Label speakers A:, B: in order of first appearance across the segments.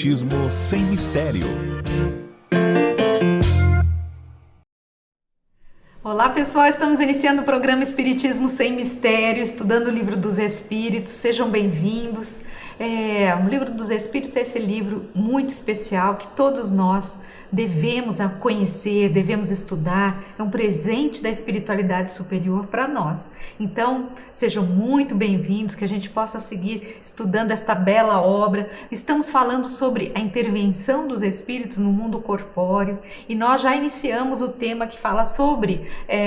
A: Espiritismo sem mistério.
B: Olá pessoal, estamos iniciando o programa Espiritismo Sem Mistério, estudando o Livro dos Espíritos, sejam bem-vindos. O Livro dos Espíritos é esse livro muito especial que todos nós devemos conhecer, devemos estudar, é um presente da espiritualidade superior para nós. Então, sejam muito bem-vindos, que a gente possa seguir estudando esta bela obra. Estamos falando sobre a intervenção dos espíritos no mundo corpóreo e nós já iniciamos o tema que fala sobre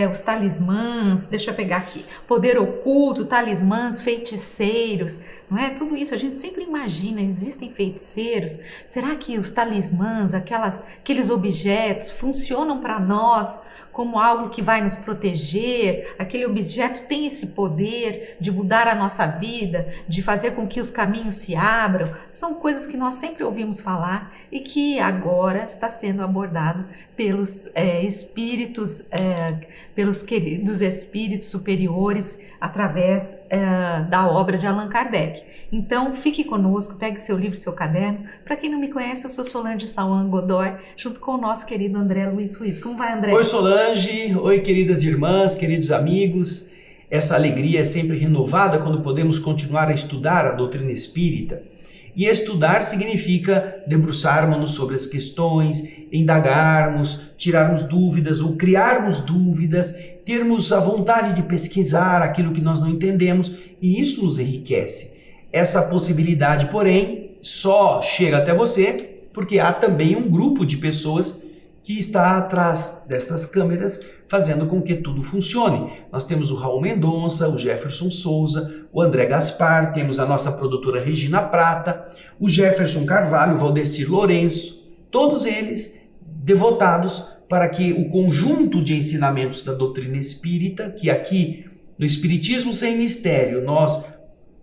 B: os talismãs, deixa eu pegar aqui, poder oculto, talismãs, feiticeiros, não é? Tudo isso a gente sempre imagina, existem feiticeiros, será que os talismãs, aqueles objetos funcionam para nós como algo que vai nos proteger? Aquele objeto tem esse poder de mudar a nossa vida, de fazer com que os caminhos se abram? São coisas que nós sempre ouvimos falar e que agora está sendo abordado pelos espíritos, pelos queridos espíritos superiores através da obra de Allan Kardec. Então fique conosco, pegue seu livro, seu caderno. Para quem não me conhece, eu sou Solange Sauan Godoy, junto com o nosso querido André Luiz Ruiz. Como vai, André?
C: Oi, Solange. Oi, queridas irmãs, queridos amigos. Essa alegria é sempre renovada quando podemos continuar a estudar a doutrina espírita. E estudar significa debruçarmos-nos sobre as questões, indagarmos, tirarmos dúvidas ou criarmos dúvidas, termos a vontade de pesquisar aquilo que nós não entendemos, e isso nos enriquece. Essa possibilidade, porém, só chega até você porque há também um grupo de pessoas que está atrás destas câmeras fazendo com que tudo funcione. Nós temos o Raul Mendonça, o Jefferson Souza, o André Gaspar, temos a nossa produtora Regina Prata, o Jefferson Carvalho, o Valdecir Lourenço, todos eles devotados para que o conjunto de ensinamentos da doutrina espírita, que aqui no Espiritismo Sem Mistério nós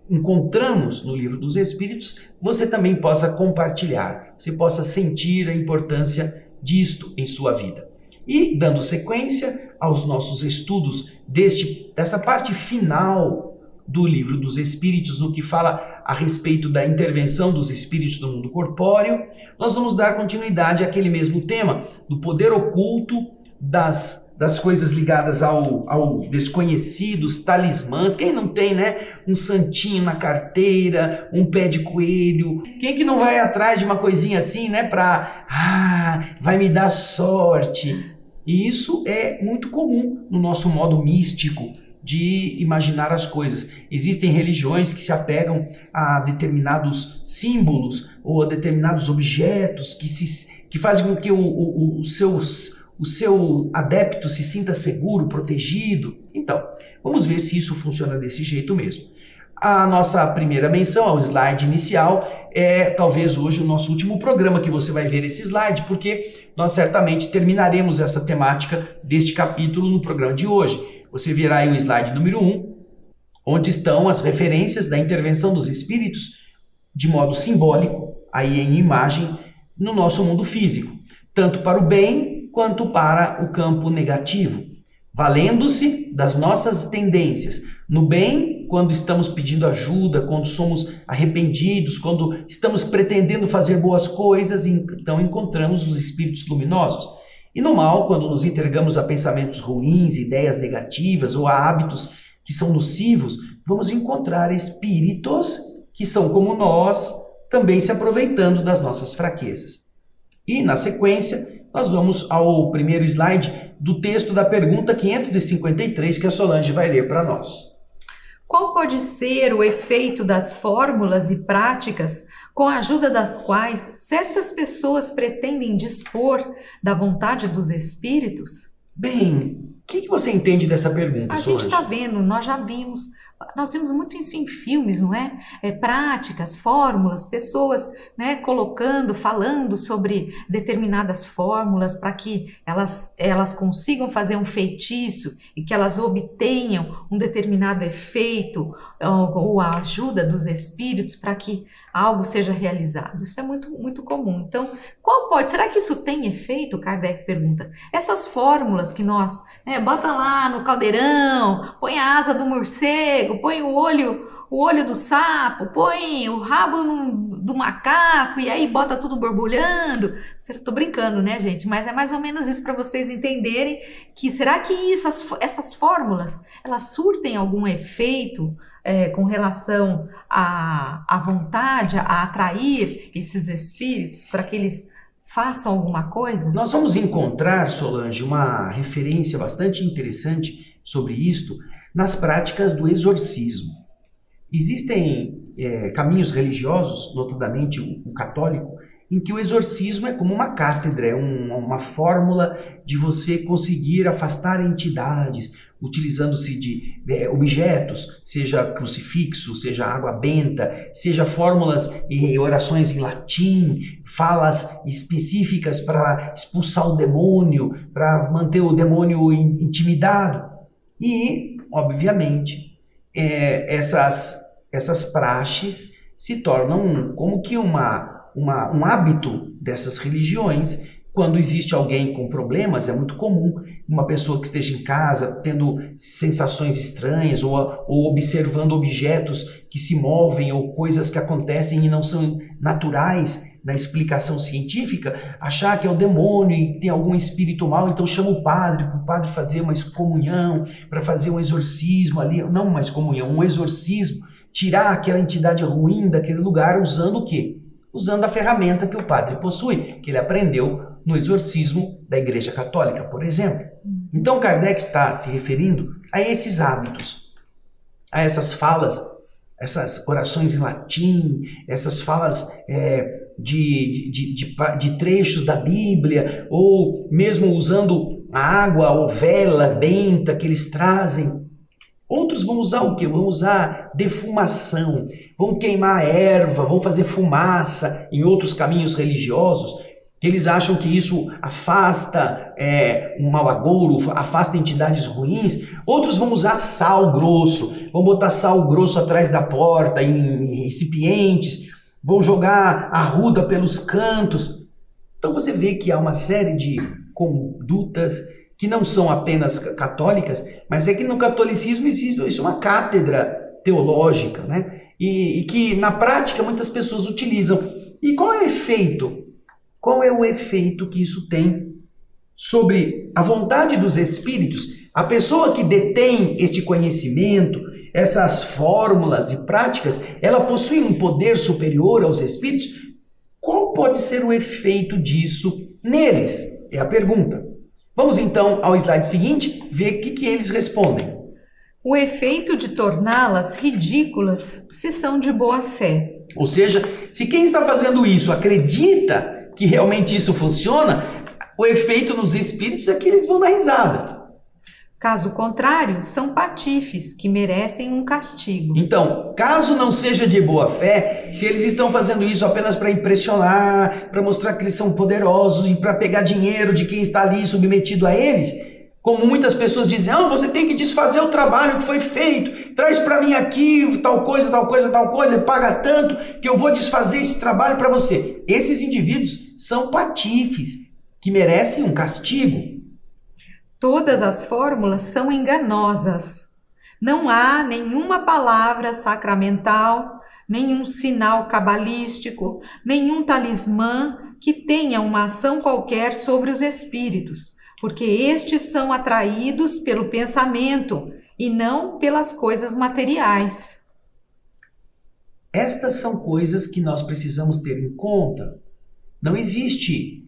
C: encontramos no Livro dos Espíritos, você também possa compartilhar, você possa sentir a importância disto em sua vida. E dando sequência aos nossos estudos dessa parte final do Livro dos Espíritos, no que fala a respeito da intervenção dos espíritos no mundo corpóreo, nós vamos dar continuidade àquele mesmo tema do poder oculto, das coisas ligadas ao desconhecido, os talismãs. Quem não tem, né? Um santinho na carteira, um pé de coelho. Quem que não vai atrás de uma coisinha assim, né? Vai me dar sorte. E isso é muito comum no nosso modo místico de imaginar as coisas. Existem religiões que se apegam a determinados símbolos ou a determinados objetos que fazem com que o seu adepto se sinta seguro, protegido. Então, vamos ver se isso funciona desse jeito mesmo. A nossa primeira menção ao slide inicial é talvez hoje o nosso último programa que você vai ver esse slide, porque nós certamente terminaremos essa temática deste capítulo no programa de hoje. Você verá aí o slide número 1, onde estão as referências da intervenção dos espíritos de modo simbólico, aí em imagem, no nosso mundo físico, tanto para o bem quanto para o campo negativo, valendo-se das nossas tendências. No bem, quando estamos pedindo ajuda, quando somos arrependidos, quando estamos pretendendo fazer boas coisas, então encontramos os espíritos luminosos. E no mal, quando nos entregamos a pensamentos ruins, ideias negativas ou a hábitos que são nocivos, vamos encontrar espíritos que são como nós, também se aproveitando das nossas fraquezas. E, na sequência, nós vamos ao primeiro slide do texto da pergunta 553 que a Solange vai ler para nós.
B: Qual pode ser o efeito das fórmulas e práticas com a ajuda das quais certas pessoas pretendem dispor da vontade dos espíritos?
C: Bem, o que você entende dessa pergunta, Solange?
B: A gente está vendo, nós vimos muito isso em filmes, não é? Práticas, fórmulas, pessoas, né, falando sobre determinadas fórmulas para que elas consigam fazer um feitiço e que elas obtenham um determinado efeito ou a ajuda dos espíritos para que algo seja realizado. Isso é muito, muito comum. Então, será que isso tem efeito? Kardec pergunta. Essas fórmulas que nós, bota lá no caldeirão, põe a asa do morcego, põe o olho o olho do sapo, põe o rabo do macaco e aí bota tudo borbulhando. Tô brincando, né, gente? Mas é mais ou menos isso para vocês entenderem que será que essas fórmulas, elas surtem algum efeito com relação à vontade, a atrair esses espíritos para que eles façam alguma coisa?
C: Nós vamos encontrar, Solange, uma referência bastante interessante sobre isto nas práticas do exorcismo. Existem caminhos religiosos, notadamente o católico, em que o exorcismo é como uma cátedra, é uma fórmula de você conseguir afastar entidades, utilizando-se de objetos, seja crucifixo, seja água benta, seja fórmulas e orações em latim, falas específicas para expulsar o demônio, para manter o demônio intimidado. E, obviamente, essas praxes se tornam como que um hábito dessas religiões. Quando existe alguém com problemas, é muito comum uma pessoa que esteja em casa tendo sensações estranhas ou observando objetos que se movem ou coisas que acontecem e não são naturais na explicação científica, achar que é o demônio e tem algum espírito mau, então chama o padre para o padre fazer uma excomunhão, para fazer um exorcismo ali, não uma excomunhão, um exorcismo, tirar aquela entidade ruim daquele lugar usando o quê? Usando a ferramenta que o padre possui, que ele aprendeu no exorcismo da Igreja Católica, por exemplo. Então Kardec está se referindo a esses hábitos, a essas falas, essas orações em latim, essas falas de trechos da Bíblia, ou mesmo usando a água ou vela benta que eles trazem. Outros vão usar o quê? Vão usar defumação, vão queimar erva, vão fazer fumaça em outros caminhos religiosos, que eles acham que isso afasta um mau agouro, afasta entidades ruins. Outros vão usar sal grosso, vão botar sal grosso atrás da porta, em recipientes, vão jogar arruda pelos cantos. Então você vê que há uma série de condutas que não são apenas católicas, mas é que no catolicismo existe uma cátedra teológica, né? E que na prática muitas pessoas utilizam. E qual é o efeito? Qual é o efeito que isso tem sobre a vontade dos espíritos? A pessoa que detém este conhecimento, essas fórmulas e práticas, ela possui um poder superior aos espíritos? Qual pode ser o efeito disso neles? É a pergunta. Vamos então ao slide seguinte ver o que eles respondem.
B: O efeito de torná-las ridículas se são de boa fé.
C: Ou seja, se quem está fazendo isso acredita que realmente isso funciona, o efeito nos espíritos é que eles vão dar risada.
B: Caso contrário, são patifes que merecem um castigo.
C: Então, caso não seja de boa fé, se eles estão fazendo isso apenas para impressionar, para mostrar que eles são poderosos e para pegar dinheiro de quem está ali submetido a eles, como muitas pessoas dizem, você tem que desfazer o trabalho que foi feito, traz para mim aqui tal coisa, paga tanto que eu vou desfazer esse trabalho para você. Esses indivíduos são patifes que merecem um castigo.
B: Todas as fórmulas são enganosas. Não há nenhuma palavra sacramental, nenhum sinal cabalístico, nenhum talismã que tenha uma ação qualquer sobre os espíritos, porque estes são atraídos pelo pensamento e não pelas coisas materiais.
C: Estas são coisas que nós precisamos ter em conta. Não existe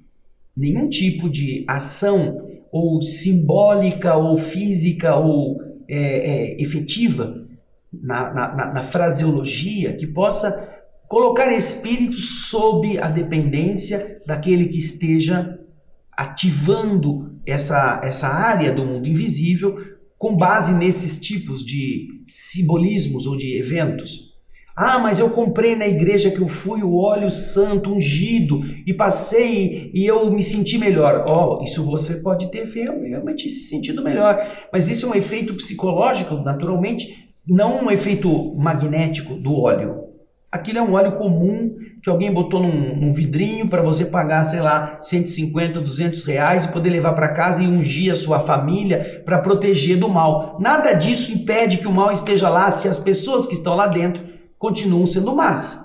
C: nenhum tipo de ação ou simbólica, ou física, ou efetiva na fraseologia que possa colocar espíritos sob a dependência daquele que esteja ativando essa área do mundo invisível com base nesses tipos de simbolismos ou de eventos. Mas eu comprei na igreja que eu fui o óleo santo ungido e passei e eu me senti melhor. Isso você pode ter realmente se sentido melhor, mas isso é um efeito psicológico, naturalmente, não um efeito magnético do óleo. Aquilo é um óleo comum que que alguém botou num vidrinho para você pagar, sei lá, 150, 200 reais e poder levar para casa e ungir a sua família para proteger do mal. Nada disso impede que o mal esteja lá se as pessoas que estão lá dentro continuam sendo más.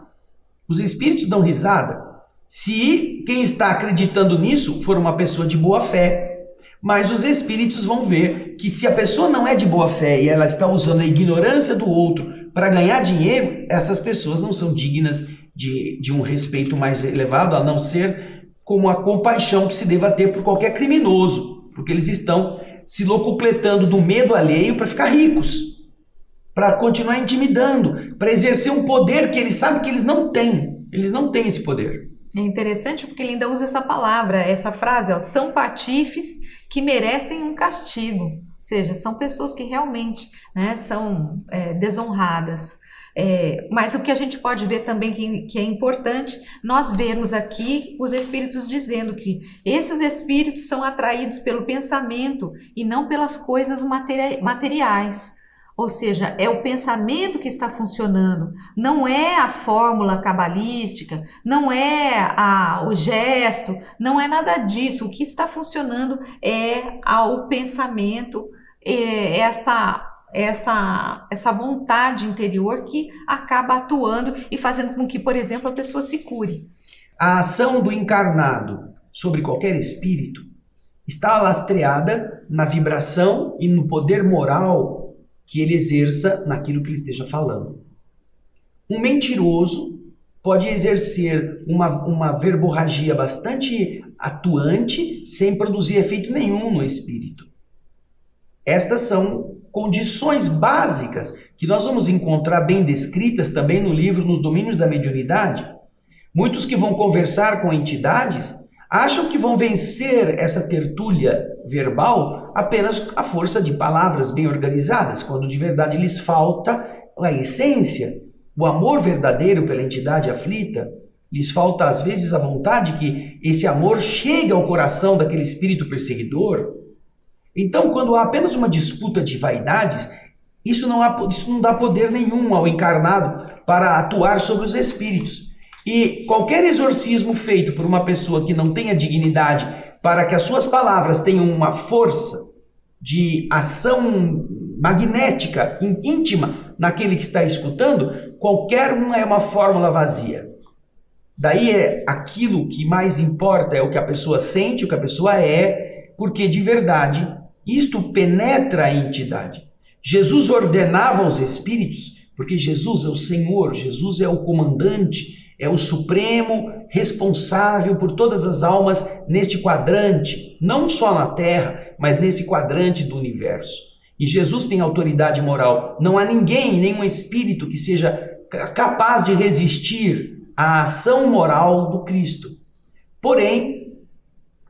C: Os espíritos dão risada se quem está acreditando nisso for uma pessoa de boa fé. Mas os espíritos vão ver que se a pessoa não é de boa fé e ela está usando a ignorância do outro para ganhar dinheiro, essas pessoas não são dignas de um respeito mais elevado, a não ser como a compaixão que se deva ter por qualquer criminoso, porque eles estão se locupletando do medo alheio para ficar ricos, para continuar intimidando, para exercer um poder que eles sabem que eles não têm. Eles não têm esse poder.
B: É interessante porque ele ainda usa essa palavra, essa frase, ó, são patifes que merecem um castigo. Ou seja, são pessoas que realmente, né, são desonradas. Mas o que a gente pode ver também que é importante, nós vermos aqui os espíritos dizendo que esses espíritos são atraídos pelo pensamento e não pelas coisas materiais. Ou seja, é o pensamento que está funcionando, não é a fórmula cabalística, não é o gesto, não é nada disso. O que está funcionando é o pensamento, essa vontade interior que acaba atuando e fazendo com que, por exemplo, a pessoa se cure.
C: A ação do encarnado sobre qualquer espírito está lastreada na vibração e no poder moral que ele exerça naquilo que ele esteja falando. Um mentiroso pode exercer uma verborragia bastante atuante sem produzir efeito nenhum no espírito. Estas são condições básicas que nós vamos encontrar bem descritas também no livro Nos Domínios da Mediunidade. Muitos que vão conversar com entidades acham que vão vencer essa tertúlia verbal apenas à força de palavras bem organizadas, quando de verdade lhes falta a essência, o amor verdadeiro pela entidade aflita. Lhes falta às vezes a vontade que esse amor chegue ao coração daquele espírito perseguidor. Então, quando há apenas uma disputa de vaidades, isso não dá poder nenhum ao encarnado para atuar sobre os espíritos. E qualquer exorcismo feito por uma pessoa que não tenha dignidade para que as suas palavras tenham uma força de ação magnética, íntima, naquele que está escutando, qualquer um é uma fórmula vazia. Daí aquilo que mais importa é o que a pessoa sente, o que a pessoa é, porque de verdade isto penetra a entidade. Jesus ordenava aos espíritos, porque Jesus é o Senhor, Jesus é o comandante, é o supremo responsável por todas as almas neste quadrante, não só na Terra, mas nesse quadrante do universo. E Jesus tem autoridade moral. Não há ninguém, nenhum espírito que seja capaz de resistir à ação moral do Cristo. Porém,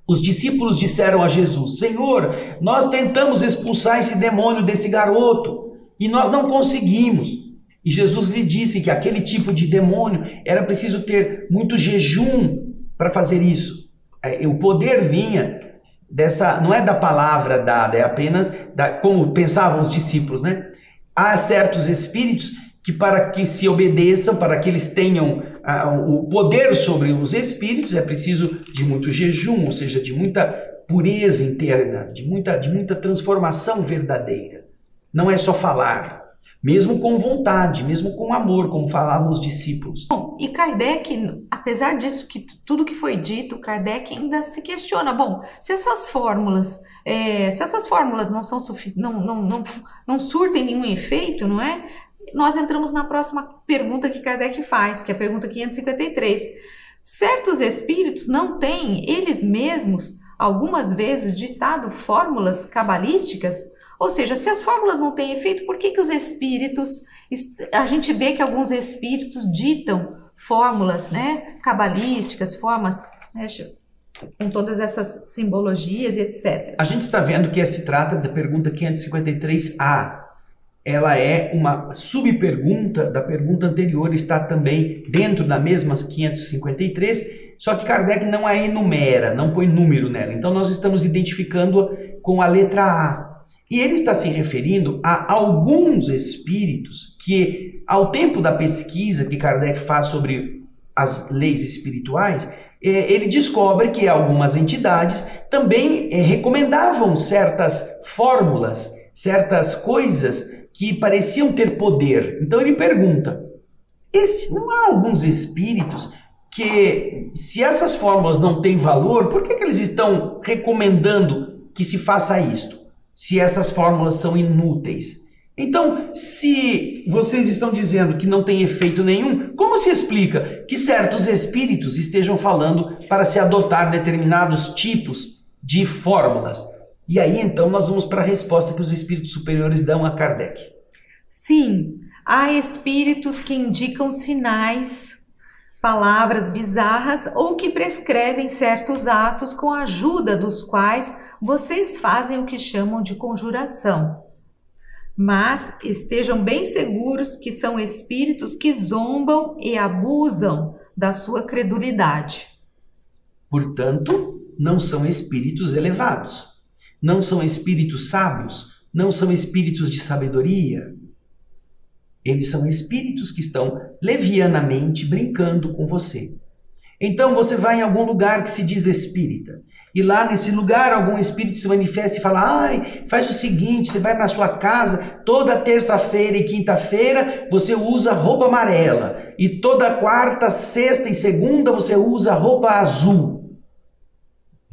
C: os discípulos disseram a Jesus: Senhor, nós tentamos expulsar esse demônio desse garoto e nós não conseguimos. E Jesus lhe disse que aquele tipo de demônio era preciso ter muito jejum para fazer isso. O poder vinha dessa, não é da palavra dada, é apenas como pensavam os discípulos, né? Há certos espíritos que para que se obedeçam, para que eles tenham o poder sobre os espíritos, é preciso de muito jejum, ou seja, de muita pureza interna, de muita transformação verdadeira. Não é só falar. Mesmo com vontade, mesmo com amor, como falavam os discípulos.
B: Bom, e Kardec, apesar disso, que tudo que foi dito, Kardec ainda se questiona, bom, se essas fórmulas não surtem nenhum efeito, não é? Nós entramos na próxima pergunta que Kardec faz, que é a pergunta 553. Certos espíritos não têm, eles mesmos, algumas vezes ditado fórmulas cabalísticas? Ou seja, se as fórmulas não têm efeito, por que os espíritos, a gente vê que alguns espíritos ditam fórmulas, né, cabalísticas, formas, né, com todas essas simbologias e etc.
C: A gente está vendo que se trata da pergunta 553A. Ela é uma subpergunta da pergunta anterior, está também dentro da mesma 553, só que Kardec não a enumera, não põe número nela. Então nós estamos identificando-a com a letra A. E ele está se referindo a alguns espíritos que, ao tempo da pesquisa que Kardec faz sobre as leis espirituais, ele descobre que algumas entidades também recomendavam certas fórmulas, certas coisas que pareciam ter poder. Então ele pergunta, não há alguns espíritos que, se essas fórmulas não têm valor, por que eles estão recomendando que se faça isto, se essas fórmulas são inúteis? Então, se vocês estão dizendo que não tem efeito nenhum, como se explica que certos espíritos estejam falando para se adotar determinados tipos de fórmulas? E aí, então, nós vamos para a resposta que os espíritos superiores dão a Kardec.
B: Sim, há espíritos que indicam sinais, palavras bizarras ou que prescrevem certos atos com a ajuda dos quais vocês fazem o que chamam de conjuração. Mas estejam bem seguros que são espíritos que zombam e abusam da sua credulidade.
C: Portanto, não são espíritos elevados, não são espíritos sábios, não são espíritos de sabedoria. Eles são espíritos que estão levianamente brincando com você. Então você vai em algum lugar que se diz espírita, e lá nesse lugar algum espírito se manifesta e fala, faz o seguinte, você vai na sua casa, toda terça-feira e quinta-feira você usa roupa amarela, e toda quarta, sexta e segunda você usa roupa azul.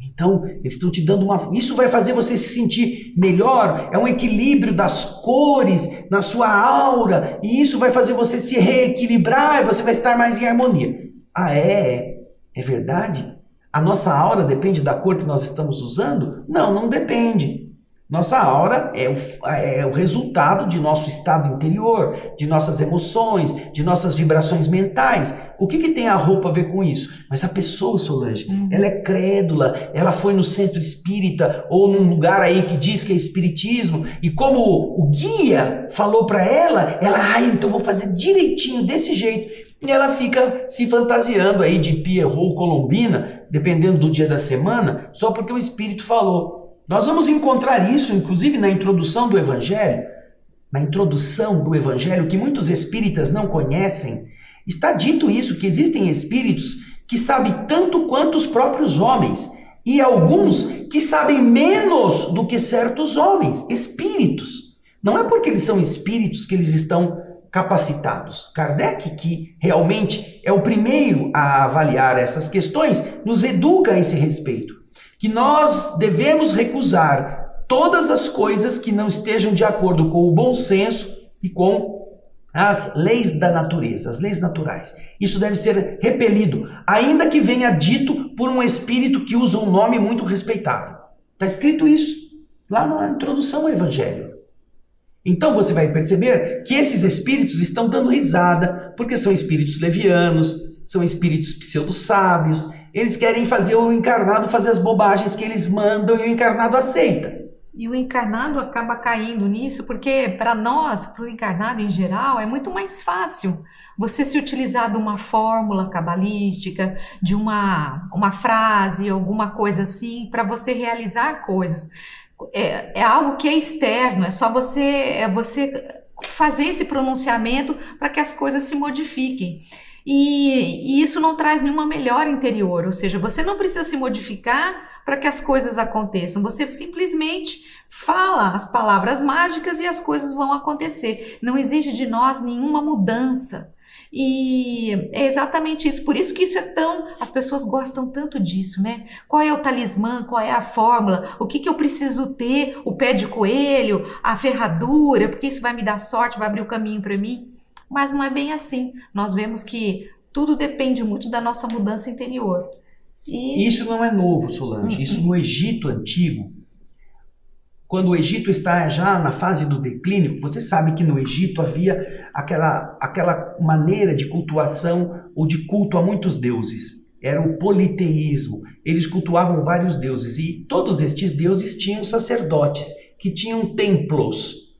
C: Então, eles estão te dando isso vai fazer você se sentir melhor, é um equilíbrio das cores na sua aura, e isso vai fazer você se reequilibrar, e você vai estar mais em harmonia. É verdade? A nossa aura depende da cor que nós estamos usando? Não depende. Nossa aura é o resultado de nosso estado interior, de nossas emoções, de nossas vibrações mentais. O que tem a roupa a ver com isso? Mas a pessoa, Solange, ela é crédula, ela foi no centro espírita ou num lugar aí que diz que é espiritismo, e como o guia falou para ela, então vou fazer direitinho desse jeito. E ela fica se fantasiando aí de Pierrot Colombina, dependendo do dia da semana, só porque o espírito falou. Nós vamos encontrar isso, inclusive, na introdução do Evangelho. Na introdução do Evangelho, que muitos espíritas não conhecem, está dito isso, que existem espíritos que sabem tanto quanto os próprios homens, e alguns que sabem menos do que certos homens, espíritos. Não é porque eles são espíritos que eles estão capacitados. Kardec, que realmente é o primeiro a avaliar essas questões, nos educa a esse respeito, que nós devemos recusar todas as coisas que não estejam de acordo com o bom senso e com as leis da natureza, as leis naturais. Isso deve ser repelido, ainda que venha dito por um espírito que usa um nome muito respeitável. Está escrito isso lá na introdução ao Evangelho. Então você vai perceber que esses espíritos estão dando risada, porque são espíritos levianos, são espíritos pseudo-sábios, eles querem fazer o encarnado fazer as bobagens que eles mandam e o encarnado aceita.
B: E o encarnado acaba caindo nisso, porque para nós, para o encarnado em geral, é muito mais fácil você se utilizar de uma fórmula cabalística, de uma frase, alguma coisa assim, para você realizar coisas. É algo que é externo, é só você fazer esse pronunciamento para que as coisas se modifiquem. E isso não traz nenhuma melhora interior, ou seja, você não precisa se modificar para que as coisas aconteçam, você simplesmente fala as palavras mágicas e as coisas vão acontecer. Não exige de nós nenhuma mudança. E é exatamente isso, por isso que isso as pessoas gostam tanto disso, né? Qual é o talismã, qual é a fórmula, o que eu preciso ter, o pé de coelho, a ferradura, porque isso vai me dar sorte, vai abrir o caminho para mim. Mas não é bem assim, nós vemos que tudo depende muito da nossa mudança interior. E
C: isso não é novo, Solange, isso no Egito Antigo, quando o Egito está já na fase do declínio, você sabe que no Egito havia aquela maneira de cultuação ou de culto a muitos deuses. Era o politeísmo. Eles cultuavam vários deuses e todos estes deuses tinham sacerdotes que tinham templos.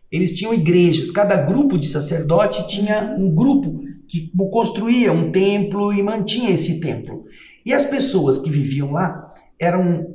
C: Eles tinham igrejas. Cada grupo de sacerdote tinha um grupo que construía um templo e mantinha esse templo. E as pessoas que viviam lá eram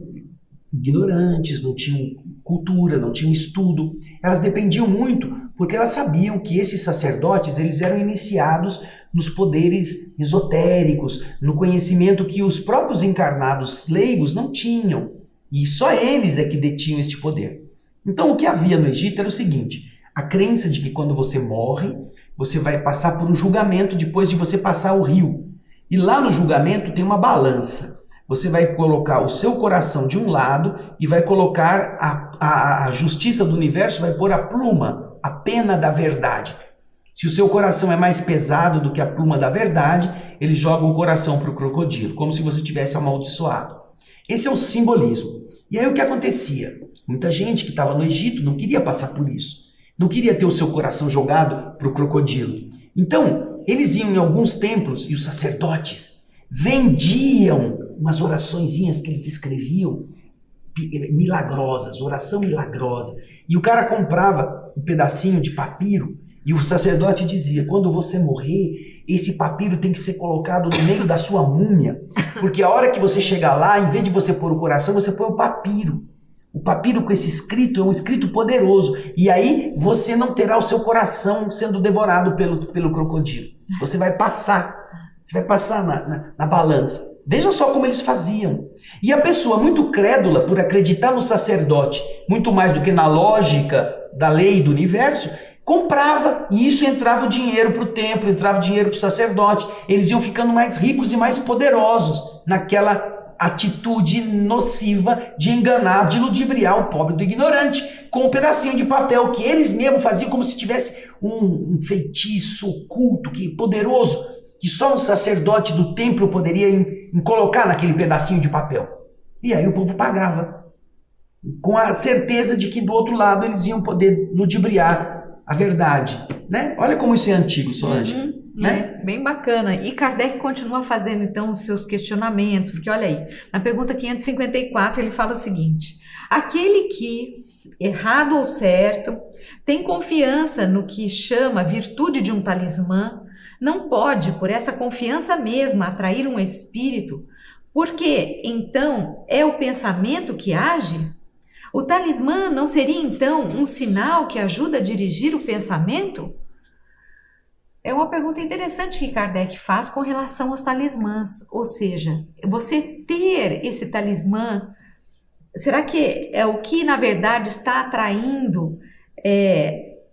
C: ignorantes, não tinham cultura, não tinham estudo, elas dependiam muito porque elas sabiam que esses sacerdotes, eles eram iniciados nos poderes esotéricos, no conhecimento que os próprios encarnados leigos não tinham. E só eles é que detinham este poder. Então o que havia no Egito era o seguinte, a crença de que quando você morre, você vai passar por um julgamento depois de você passar o rio. E lá no julgamento tem uma balança. Você vai colocar o seu coração de um lado e vai colocar a justiça do universo, vai pôr a pluma, a pena da verdade. Se o seu coração é mais pesado do que a pluma da verdade, ele joga o coração para o crocodilo, como se você tivesse amaldiçoado. Esse é o simbolismo. E aí o que acontecia? Muita gente que estava no Egito não queria passar por isso. Não queria ter o seu coração jogado para o crocodilo. Então, eles iam em alguns templos e os sacerdotes vendiam umas oraçõezinhas que eles escreviam, milagrosas, oração milagrosa. E o cara comprava um pedacinho de papiro e o sacerdote dizia, quando você morrer, esse papiro tem que ser colocado no meio da sua múmia, porque a hora que você chegar lá, em vez de você pôr o coração, você põe o papiro. O papiro com esse escrito é um escrito poderoso. E aí você não terá o seu coração sendo devorado pelo crocodilo. Você vai passar na balança. Veja só como eles faziam. E a pessoa muito crédula, por acreditar no sacerdote, muito mais do que na lógica da lei do universo, comprava, e isso entrava o dinheiro para o templo, entrava o dinheiro para o sacerdote. Eles iam ficando mais ricos e mais poderosos naquela atitude nociva de enganar, de ludibriar o pobre do ignorante com um pedacinho de papel que eles mesmos faziam como se tivesse um feitiço oculto, poderoso, que só um sacerdote do templo poderia colocar naquele pedacinho de papel. E aí o povo pagava, com a certeza de que do outro lado eles iam poder ludibriar a verdade, né? Olha como isso é antigo, Solange. Né?
B: Bem bacana. E Kardec continua fazendo então os seus questionamentos, porque olha aí, na pergunta 554 ele fala o seguinte: aquele que, errado ou certo, tem confiança no que chama virtude de um talismã, não pode, por essa confiança mesma, atrair um espírito, porque então é o pensamento que age? O talismã não seria então um sinal que ajuda a dirigir o pensamento? É uma pergunta interessante que Kardec faz com relação aos talismãs, ou seja, você ter esse talismã, será que é o que na verdade está atraindo?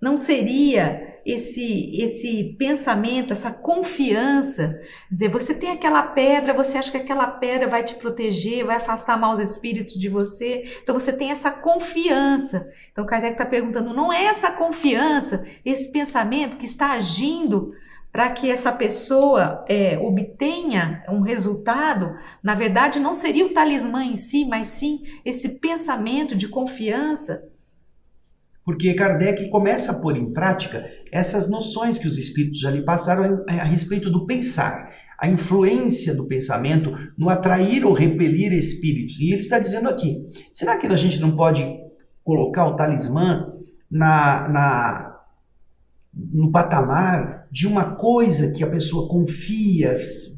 B: Não seria esse pensamento, essa confiança, dizer, você tem aquela pedra, você acha que aquela pedra vai te proteger, vai afastar maus espíritos de você, então você tem essa confiança. Então Kardec está perguntando, não é essa confiança, esse pensamento que está agindo para que essa pessoa obtenha um resultado? Na verdade não seria o talismã em si, mas sim esse pensamento de confiança.
C: Porque Kardec começa a pôr em prática essas noções que os espíritos já lhe passaram a respeito do pensar, a influência do pensamento no atrair ou repelir espíritos. E ele está dizendo aqui, será que a gente não pode colocar o talismã no patamar de uma coisa que a pessoa confia,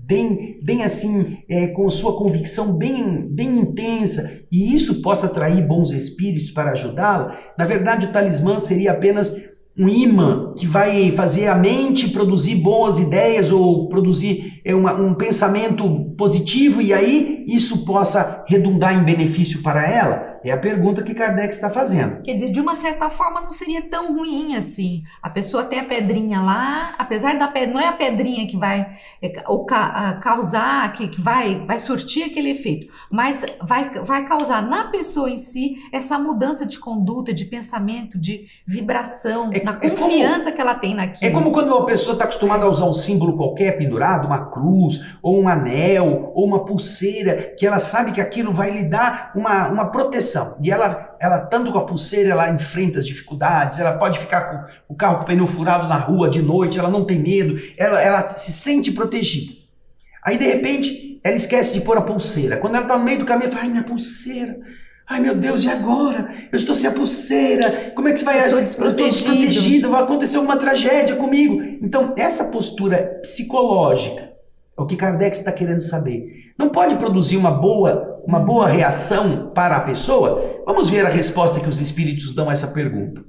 C: bem assim, com sua convicção bem intensa, e isso possa atrair bons espíritos para ajudá-la? Na verdade, o talismã seria apenas um imã que vai fazer a mente produzir boas ideias ou produzir um pensamento positivo, e aí isso possa redundar em benefício para ela? É a pergunta que Kardec está fazendo.
B: Quer dizer, de uma certa forma não seria tão ruim assim. A pessoa tem a pedrinha lá, apesar da pedra, não é a pedrinha que vai causar, que vai surtir aquele efeito, mas vai causar na pessoa em si essa mudança de conduta, de pensamento, de vibração, na confiança que ela tem naquilo.
C: É como quando uma pessoa está acostumada a usar um símbolo qualquer pendurado, uma cruz, ou um anel, ou uma pulseira, que ela sabe que aquilo vai lhe dar uma proteção. E ela estando com a pulseira, ela enfrenta as dificuldades, ela pode ficar com o carro com o pneu furado na rua de noite, ela não tem medo, ela se sente protegida. Aí, de repente, ela esquece de pôr a pulseira. Quando ela está no meio do caminho, ela fala, ai, minha pulseira, ai, meu Deus, e agora? Eu estou sem a pulseira, como é que você vai agir? Eu estou desprotegida, vai acontecer uma tragédia comigo. Então, essa postura psicológica é o que Kardec está querendo saber. Não pode produzir uma boa reação para a pessoa? Vamos ver a resposta que os espíritos dão a essa pergunta.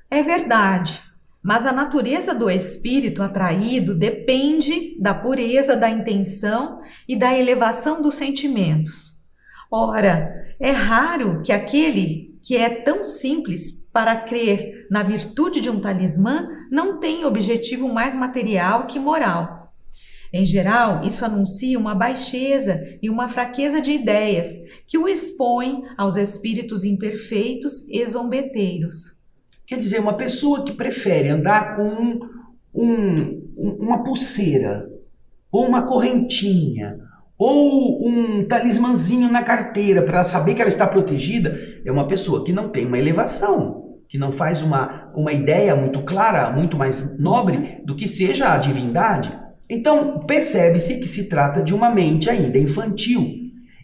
B: É verdade, mas a natureza do espírito atraído depende da pureza da intenção e da elevação dos sentimentos. Ora, é raro que aquele que é tão simples para crer na virtude de um talismã não tenha objetivo mais material que moral. Em geral, isso anuncia uma baixeza e uma fraqueza de ideias que o expõe aos espíritos imperfeitos e zombeteiros.
C: Quer dizer, uma pessoa que prefere andar com uma pulseira, ou uma correntinha, ou um talismãzinho na carteira para saber que ela está protegida, é uma pessoa que não tem uma elevação, que não faz uma ideia muito clara, muito mais nobre do que seja a divindade. Então, percebe-se que se trata de uma mente ainda infantil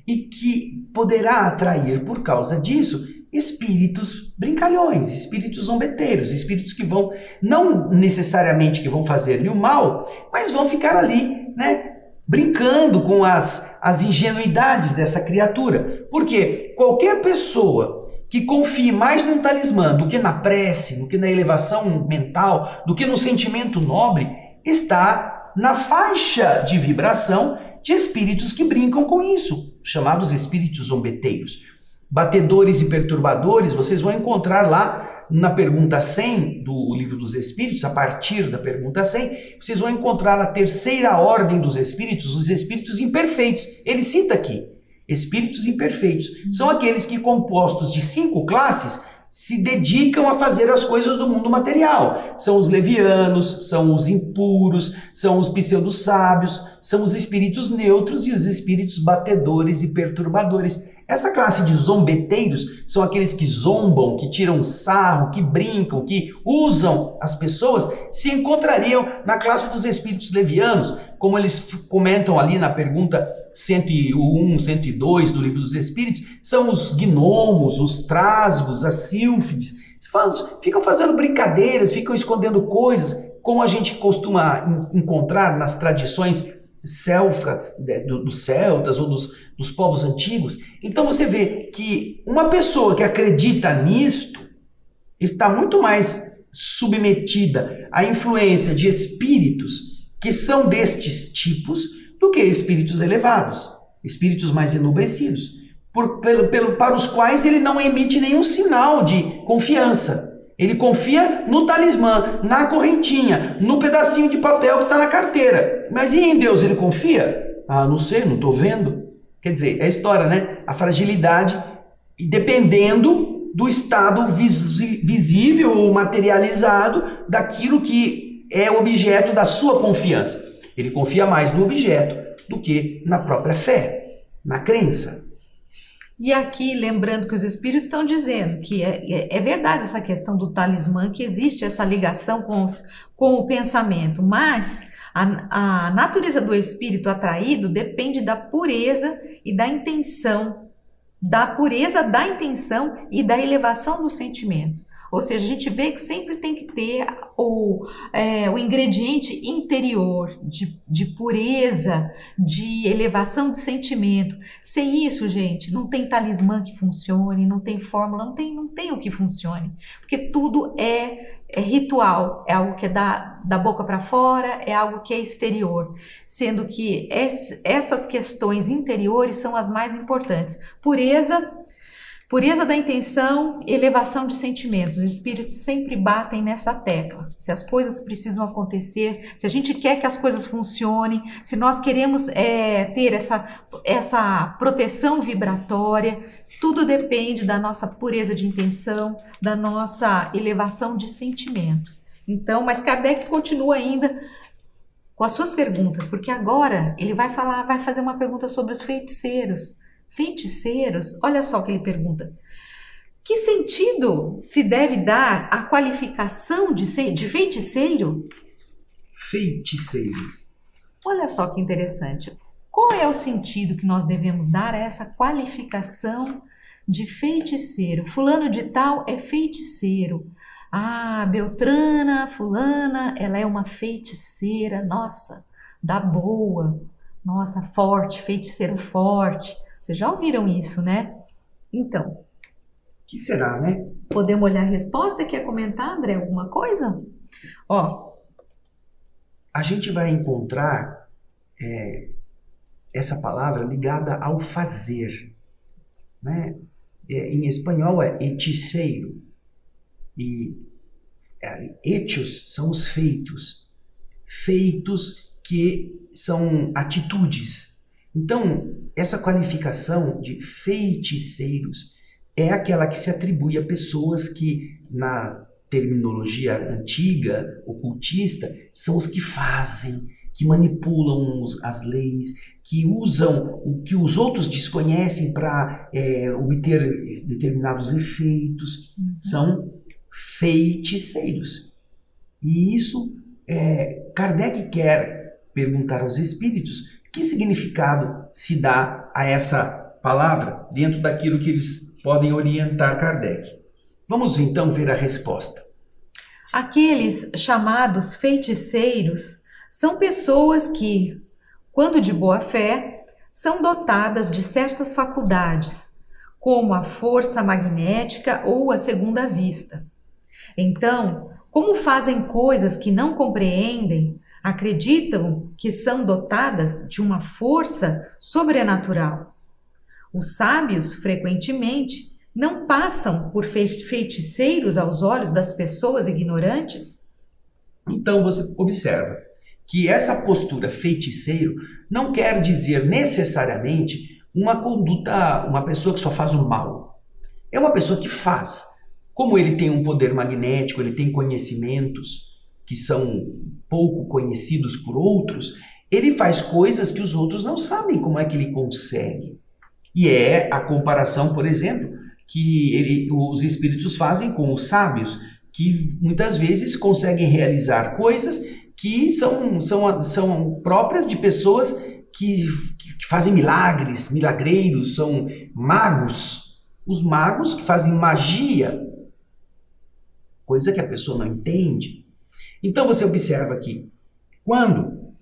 C: e que poderá atrair, por causa disso, espíritos brincalhões, espíritos zombeteiros, espíritos que vão, não necessariamente que vão fazer-lhe o mal, mas vão ficar ali, né, brincando com as ingenuidades dessa criatura. Porque qualquer pessoa que confie mais num talismã do que na prece, do que na elevação mental, do que no sentimento nobre, está na faixa de vibração de espíritos que brincam com isso, chamados espíritos zombeteiros. Batedores e perturbadores, vocês vão encontrar lá na pergunta 100 do Livro dos Espíritos, a partir da pergunta 100, vocês vão encontrar a terceira ordem dos espíritos, os espíritos imperfeitos. Ele cita aqui, espíritos imperfeitos. São aqueles que, compostos de 5 classes, se dedicam a fazer as coisas do mundo material. São os levianos, são os impuros, são os pseudo-sábios, são os espíritos neutros e os espíritos batedores e perturbadores. Essa classe de zombeteiros são aqueles que zombam, que tiram sarro, que brincam, que usam as pessoas, se encontrariam na classe dos espíritos levianos, como eles comentam ali na pergunta 101, 102 do Livro dos Espíritos, são os gnomos, os trasgos, as sílfides, ficam fazendo brincadeiras, ficam escondendo coisas, como a gente costuma encontrar nas tradições dos celtas ou dos povos antigos. Então você vê que uma pessoa que acredita nisto está muito mais submetida à influência de espíritos que são destes tipos do que espíritos elevados, espíritos mais enobrecidos, para os quais ele não emite nenhum sinal de confiança. Ele confia no talismã, na correntinha, no pedacinho de papel que está na carteira. Mas e em Deus ele confia? Ah, não sei, não estou vendo. Quer dizer, é a história, né? A fragilidade, dependendo do estado visível ou materializado daquilo que é objeto da sua confiança. Ele confia mais no objeto do que na própria fé, na crença.
B: E aqui, lembrando que os espíritos estão dizendo que é verdade essa questão do talismã, que existe essa ligação com o pensamento, mas a natureza do espírito atraído depende da pureza e da intenção, da pureza da intenção e da elevação dos sentimentos. Ou seja, a gente vê que sempre tem que ter o ingrediente interior de pureza, de elevação de sentimento. Sem isso, gente, não tem talismã que funcione, não tem fórmula, não tem o que funcione. Porque tudo é ritual, é algo que é da boca para fora, é algo que é exterior. Sendo que essas questões interiores são as mais importantes. Pureza da intenção, elevação de sentimentos. Os espíritos sempre batem nessa tecla. Se as coisas precisam acontecer, se a gente quer que as coisas funcionem, se nós queremos ter essa proteção vibratória, tudo depende da nossa pureza de intenção, da nossa elevação de sentimento. Então, mas Kardec continua ainda com as suas perguntas, porque agora ele vai fazer uma pergunta sobre os feiticeiros. Feiticeiros, olha só o que ele pergunta. Que sentido se deve dar à qualificação de feiticeiro?
C: Feiticeiro.
B: Olha só que interessante. Qual é o sentido que nós devemos dar a essa qualificação de feiticeiro? Fulano de tal é feiticeiro. Ah, Beltrana, fulana, ela é uma feiticeira, nossa, da boa, nossa, forte, feiticeiro forte. Vocês já ouviram isso, né? Então,
C: que será, né?
B: Podemos olhar a resposta? Quer comentar, André, alguma coisa? Ó,
C: A gente vai encontrar essa palavra ligada ao fazer, né? Em espanhol é hechiceiro. E hechos são os feitos. Feitos que são atitudes. Então, essa qualificação de feiticeiros é aquela que se atribui a pessoas que, na terminologia antiga, ocultista, são os que fazem, que manipulam as leis, que usam o que os outros desconhecem para obter determinados efeitos. São feiticeiros. E isso, Kardec quer perguntar aos espíritos que significado se dá a essa palavra dentro daquilo que eles podem orientar Kardec. Vamos então ver a resposta.
B: aqueles chamados feiticeiros são pessoas que, quando de boa fé, são dotadas de certas faculdades, como a força magnética ou a segunda vista. Então, como fazem coisas que não compreendem, acreditam que são dotadas de uma força sobrenatural. Os sábios, frequentemente, não passam por feiticeiros aos olhos das pessoas ignorantes?
C: Então você observa que essa postura feiticeiro não quer dizer necessariamente uma conduta, uma pessoa que só faz o mal. É uma pessoa que faz. Como ele tem um poder magnético, ele tem conhecimentos que são pouco conhecidos por outros, ele faz coisas que os outros não sabem como é que ele consegue. E é a comparação, por exemplo, que os espíritos fazem com os sábios, que muitas vezes conseguem realizar coisas que são próprias de pessoas que fazem milagres, milagreiros, são magos. Os magos que fazem magia, coisa que a pessoa não entende. Então você observa que quando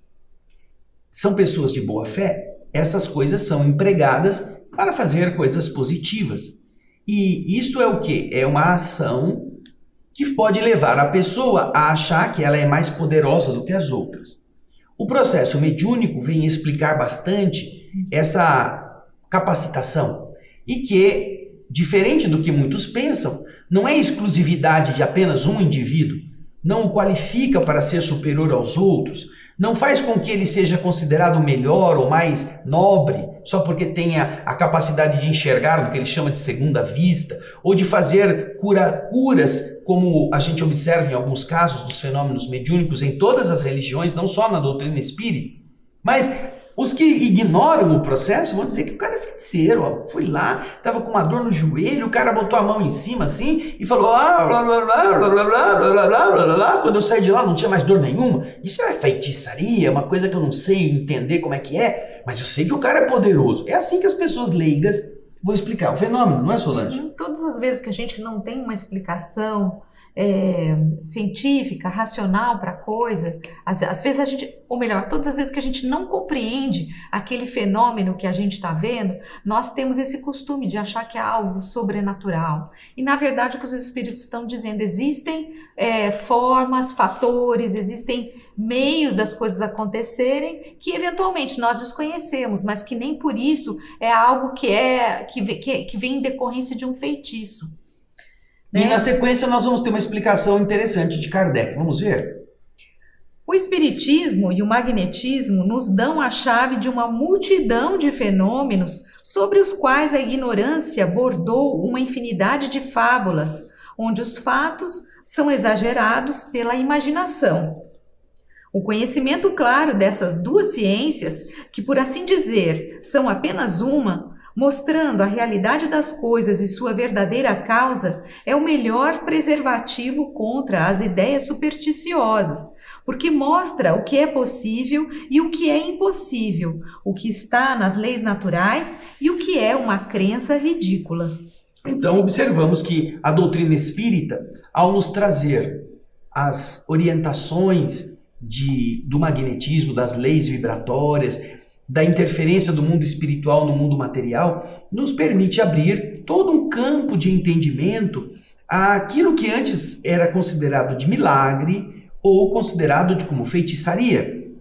C: são pessoas de boa fé, essas coisas são empregadas para fazer coisas positivas. E isto é o quê? É uma ação que pode levar a pessoa a achar que ela é mais poderosa do que as outras. O processo mediúnico vem explicar bastante essa capacitação e que, diferente do que muitos pensam, não é exclusividade de apenas um indivíduo, não o qualifica para ser superior aos outros, não faz com que ele seja considerado melhor ou mais nobre, só porque tenha a capacidade de enxergar o que ele chama de segunda vista, ou de fazer curas, como a gente observa em alguns casos dos fenômenos mediúnicos em todas as religiões, não só na doutrina espírita. Mas os que ignoram o processo vão dizer que o cara é feiticeiro, ó. Fui lá, estava com uma dor no joelho, o cara botou a mão em cima assim e falou blá, blá, blá, blá, blá, blá, blá, blá, blá, blá. Quando eu saí de lá não tinha mais dor nenhuma. Isso é feitiçaria, uma coisa que eu não sei entender como é que é, mas eu sei que o cara é poderoso. É assim que as pessoas leigas vão explicar o fenômeno, não é, Solange?
B: Todas as vezes que a gente não tem uma explicação científica, racional para a coisa, às vezes a gente, ou melhor, todas as vezes que a gente não compreende aquele fenômeno que a gente está vendo, nós temos esse costume de achar que é algo sobrenatural. E na verdade o que os espíritos estão dizendo, existem formas, fatores, existem meios das coisas acontecerem que eventualmente nós desconhecemos, mas que nem por isso é algo que vem em decorrência de um feitiço.
C: E na sequência nós vamos ter uma explicação interessante de Kardec. Vamos ver?
B: O espiritismo e o magnetismo nos dão a chave de uma multidão de fenômenos sobre os quais a ignorância bordou uma infinidade de fábulas, onde os fatos são exagerados pela imaginação. O conhecimento claro dessas duas ciências, que por assim dizer são apenas uma, mostrando a realidade das coisas e sua verdadeira causa, é o melhor preservativo contra as ideias supersticiosas, porque mostra o que é possível e o que é impossível, o que está nas leis naturais e o que é uma crença ridícula.
C: Então observamos que a doutrina espírita, ao nos trazer as orientações do magnetismo, das leis vibratórias, da interferência do mundo espiritual no mundo material, nos permite abrir todo um campo de entendimento àquilo que antes era considerado de milagre ou considerado como feitiçaria,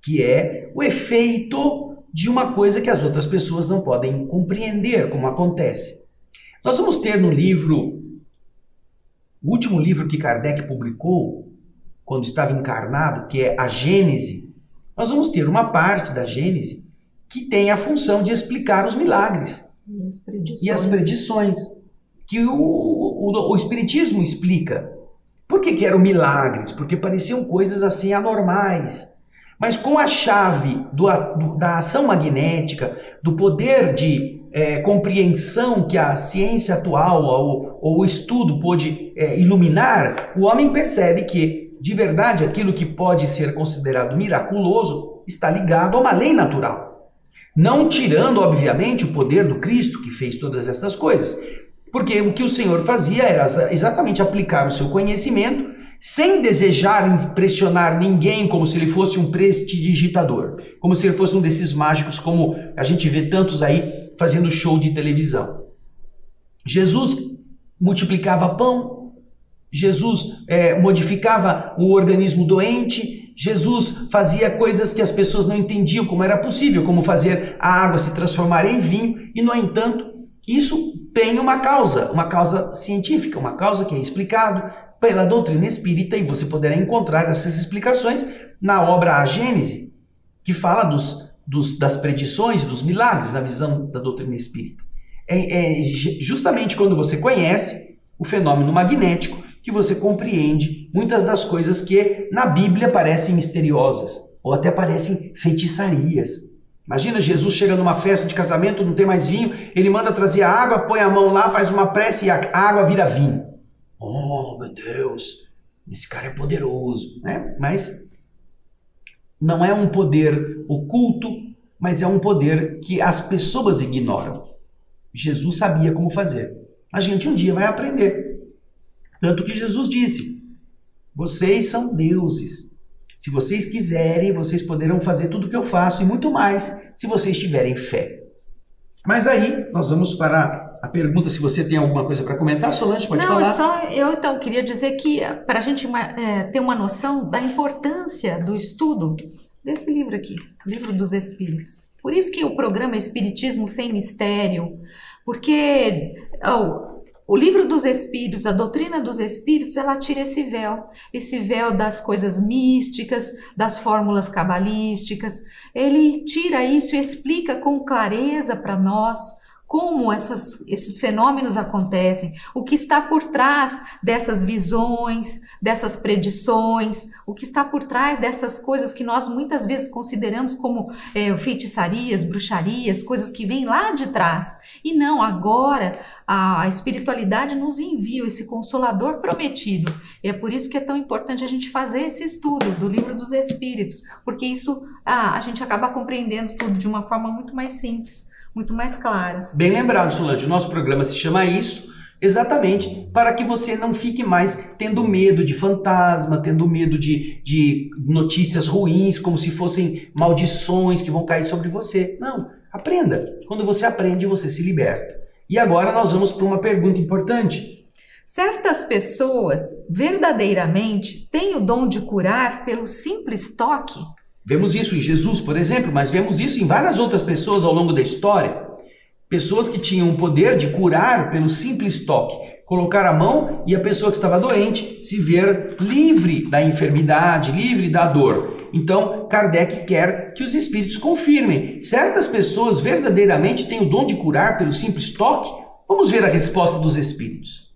C: que é o efeito de uma coisa que as outras pessoas não podem compreender como acontece. Nós vamos ter no livro, o último livro que Kardec publicou, quando estava encarnado, que é a Gênese, nós vamos ter uma parte da Gênese que tem a função de explicar os milagres e as predições que o Espiritismo explica. Por que eram milagres? Porque pareciam coisas assim anormais. Mas com a chave da ação magnética, do poder de compreensão que a ciência atual ou o estudo pôde iluminar, o homem percebe que, de verdade, aquilo que pode ser considerado miraculoso está ligado a uma lei natural. Não tirando, obviamente, o poder do Cristo que fez todas essas coisas. Porque o que o Senhor fazia era exatamente aplicar o seu conhecimento sem desejar impressionar ninguém como se ele fosse um prestidigitador, como se ele fosse um desses mágicos como a gente vê tantos aí fazendo show de televisão. Jesus multiplicava pão, Jesus modificava o organismo doente, Jesus fazia coisas que as pessoas não entendiam como era possível, como fazer a água se transformar em vinho, e no entanto, isso tem uma causa científica, uma causa que é explicado pela doutrina espírita, e você poderá encontrar essas explicações na obra A Gênese, que fala das predições, dos milagres na visão da doutrina espírita. É justamente quando você conhece o fenômeno magnético que você compreende muitas das coisas que na Bíblia parecem misteriosas, ou até parecem feitiçarias. Imagina, Jesus chega numa festa de casamento, não tem mais vinho, ele manda trazer a água, põe a mão lá, faz uma prece e a água vira vinho. Oh, meu Deus, esse cara é poderoso, né? Mas não é um poder oculto, mas é um poder que as pessoas ignoram. Jesus sabia como fazer. A gente um dia vai aprender. Tanto que Jesus disse, vocês são deuses. Se vocês quiserem, vocês poderão fazer tudo o que eu faço e muito mais, se vocês tiverem fé. Mas aí, nós vamos para a pergunta, se você tem alguma coisa para comentar, Solange, pode falar.
B: Não, eu então queria dizer que, para a gente ter uma noção da importância do estudo desse livro aqui, Livro dos Espíritos. Por isso que o programa Espiritismo Sem Mistério, porque o Livro dos Espíritos, a doutrina dos Espíritos, ela tira esse véu das coisas místicas, das fórmulas cabalísticas. Ele tira isso e explica com clareza para nós como esses fenômenos acontecem, o que está por trás dessas visões, dessas predições, o que está por trás dessas coisas que nós muitas vezes consideramos como feitiçarias, bruxarias, coisas que vêm lá de trás. E não, agora a espiritualidade nos envia esse Consolador prometido. E é por isso que é tão importante a gente fazer esse estudo do Livro dos Espíritos, porque isso a gente acaba compreendendo tudo de uma forma muito mais simples, muito mais claras.
C: Bem lembrado, Solange, o nosso programa se chama isso exatamente para que você não fique mais tendo medo de fantasma, tendo medo de notícias ruins, como se fossem maldições que vão cair sobre você. Não, aprenda. Quando você aprende, você se liberta. E agora nós vamos para uma pergunta importante.
B: Certas pessoas verdadeiramente têm o dom de curar pelo simples toque?
C: Vemos isso em Jesus, por exemplo, mas vemos isso em várias outras pessoas ao longo da história. Pessoas que tinham o poder de curar pelo simples toque. Colocar a mão e a pessoa que estava doente se ver livre da enfermidade, livre da dor. Então, Kardec quer que os espíritos confirmem. Certas pessoas verdadeiramente têm o dom de curar pelo simples toque? Vamos ver a resposta dos espíritos.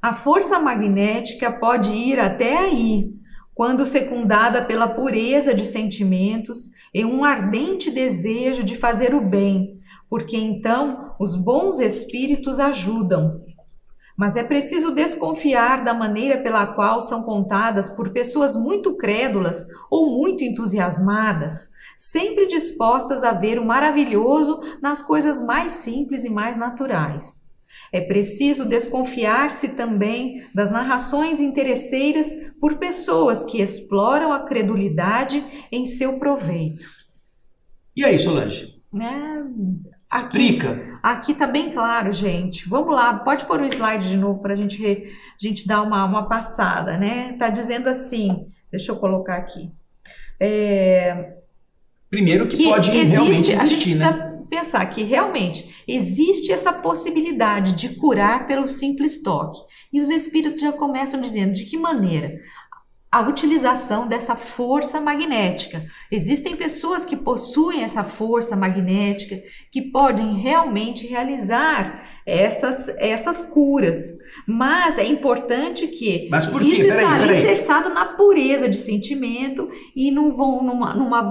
B: A força magnética pode ir até aí, quando secundada pela pureza de sentimentos e um ardente desejo de fazer o bem, porque então os bons espíritos ajudam. Mas é preciso desconfiar da maneira pela qual são contadas por pessoas muito crédulas ou muito entusiasmadas, sempre dispostas a ver o maravilhoso nas coisas mais simples e mais naturais. É preciso desconfiar-se também das narrações interesseiras por pessoas que exploram a credulidade em seu proveito.
C: E aí, Solange?
B: Né?
C: Explica.
B: Aqui tá bem claro, gente. Vamos lá, pode pôr o slide de novo para a gente dar uma passada, né? Tá dizendo assim, deixa eu colocar aqui.
C: Primeiro que pode realmente existir,
B: a gente precisa
C: né?
B: pensar que realmente existe essa possibilidade de curar pelo simples toque. E os espíritos já começam dizendo de que maneira? A utilização dessa força magnética. Existem pessoas que possuem essa força magnética que podem realmente realizar essas curas. Mas é importante que isso está alicerçado na pureza de sentimento e numa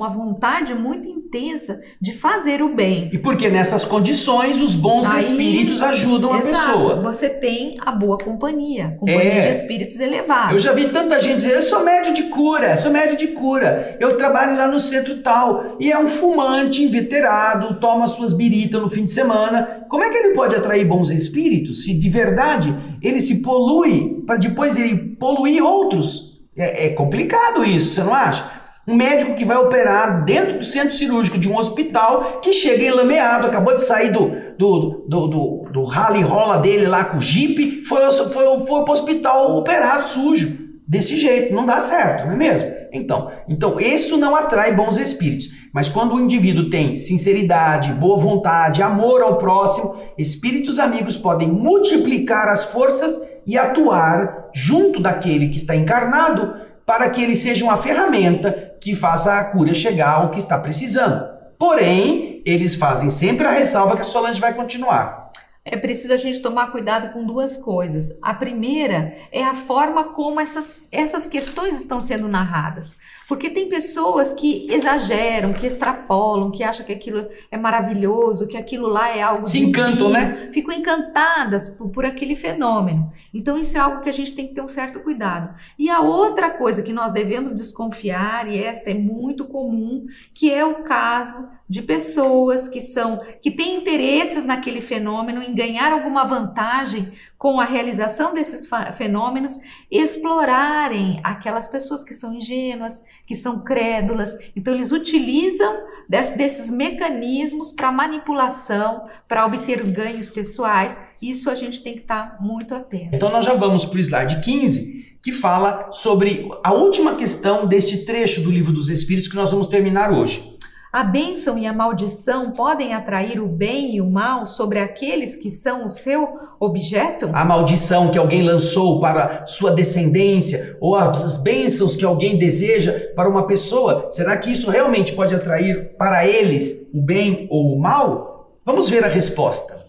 B: vontade muito intensa de fazer o bem.
C: E porque nessas condições os bons espíritos ajudam a pessoa.
B: Você tem a boa companhia de espíritos elevados.
C: Eu já vi tanta gente dizer, eu sou médium de cura, eu trabalho lá no centro tal, e é um fumante inveterado, toma suas biritas no fim de semana. Como é que ele pode atrair bons espíritos se de verdade ele se polui para depois ele poluir outros? É complicado isso, você não acha? Um médico que vai operar dentro do centro cirúrgico de um hospital, que chega enlameado, acabou de sair do rally rola dele lá com o jipe, foi para o hospital operar sujo. Desse jeito, não dá certo, não é mesmo? Então, isso não atrai bons espíritos. Mas quando o indivíduo tem sinceridade, boa vontade, amor ao próximo, espíritos amigos podem multiplicar as forças e atuar junto daquele que está encarnado para que ele seja uma ferramenta que faça a cura chegar ao que está precisando. Porém, eles fazem sempre a ressalva que a Solange vai continuar.
B: É preciso a gente tomar cuidado com duas coisas. A primeira é a forma como essas questões estão sendo narradas. Porque tem pessoas que exageram, que extrapolam, que acham que aquilo é maravilhoso, que aquilo lá é algo
C: se encantam, né?
B: Ficam encantadas por aquele fenômeno. Então isso é algo que a gente tem que ter um certo cuidado. E a outra coisa que nós devemos desconfiar, e esta é muito comum, que é o caso de pessoas que têm interesses naquele fenômeno, em ganhar alguma vantagem com a realização desses fenômenos, explorarem aquelas pessoas que são ingênuas, que são crédulas. Então eles utilizam desses mecanismos para manipulação, para obter ganhos pessoais. Isso a gente tem que estar muito atento.
C: Então nós já vamos para o slide 15, que fala sobre a última questão deste trecho do Livro dos Espíritos que nós vamos terminar hoje.
B: A bênção e a maldição podem atrair o bem e o mal sobre aqueles que são o seu objeto?
C: A maldição que alguém lançou para sua descendência, ou as bênçãos que alguém deseja para uma pessoa, será que isso realmente pode atrair para eles o bem ou o mal? Vamos ver a resposta.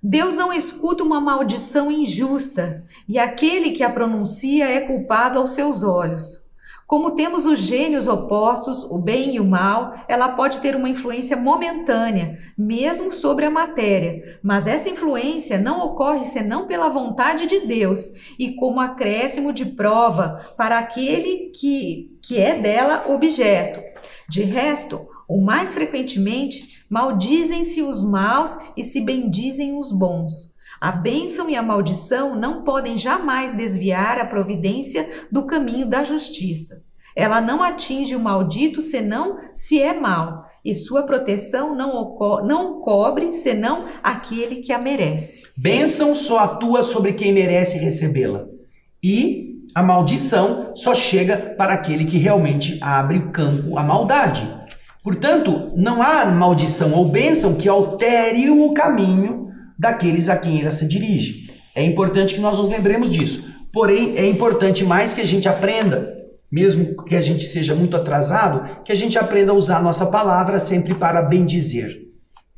B: Deus não escuta uma maldição injusta, e aquele que a pronuncia é culpado aos seus olhos. Como temos os gênios opostos, o bem e o mal, ela pode ter uma influência momentânea, mesmo sobre a matéria, mas essa influência não ocorre senão pela vontade de Deus e como acréscimo de prova para aquele que é dela objeto. De resto, ou mais frequentemente, maldizem-se os maus e se bendizem os bons. A bênção e a maldição não podem jamais desviar a providência do caminho da justiça. Ela não atinge o maldito senão se é mau, e sua proteção não cobre senão aquele que a merece.
C: Bênção só atua sobre quem merece recebê-la, e a maldição só chega para aquele que realmente abre o campo à maldade. Portanto, não há maldição ou bênção que altere o caminho daqueles a quem ela se dirige. É importante que nós nos lembremos disso. Porém, é importante mais que a gente aprenda, mesmo que a gente seja muito atrasado, que a gente aprenda a usar a nossa palavra sempre para bendizer.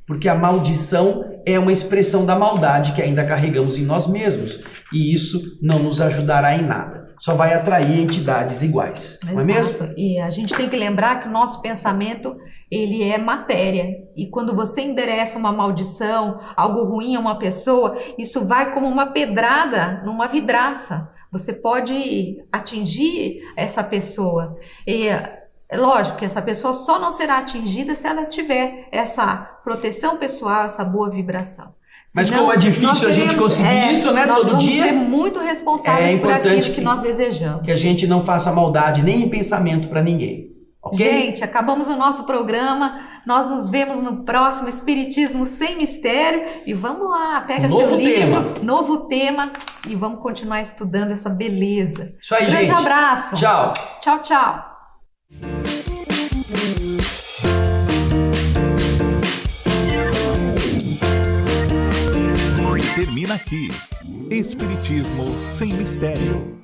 C: Porque a maldição é uma expressão da maldade que ainda carregamos em nós mesmos. E isso não nos ajudará em nada. Só vai atrair entidades iguais. Não é mesmo?
B: E a gente tem que lembrar que o nosso pensamento, ele é matéria. E quando você endereça uma maldição, algo ruim a uma pessoa, isso vai como uma pedrada numa vidraça. Você pode atingir essa pessoa. E é lógico que essa pessoa só não será atingida se ela tiver essa proteção pessoal, essa boa vibração.
C: Mas como é difícil a gente conseguir isso, né, todo dia.
B: Nós vamos ser muito responsáveis por aquilo que nós desejamos.
C: Que a gente não faça maldade nem em pensamento para ninguém. Ok?
B: Gente, acabamos o nosso programa. Nós nos vemos no próximo Espiritismo Sem Mistério. E vamos lá, pega seu livro, novo tema, e vamos continuar estudando essa beleza.
C: Isso aí,
B: Grande
C: gente.
B: abraço.
C: Tchau.
B: Tchau, tchau.
A: Termina aqui. Espiritismo Sem Mistério.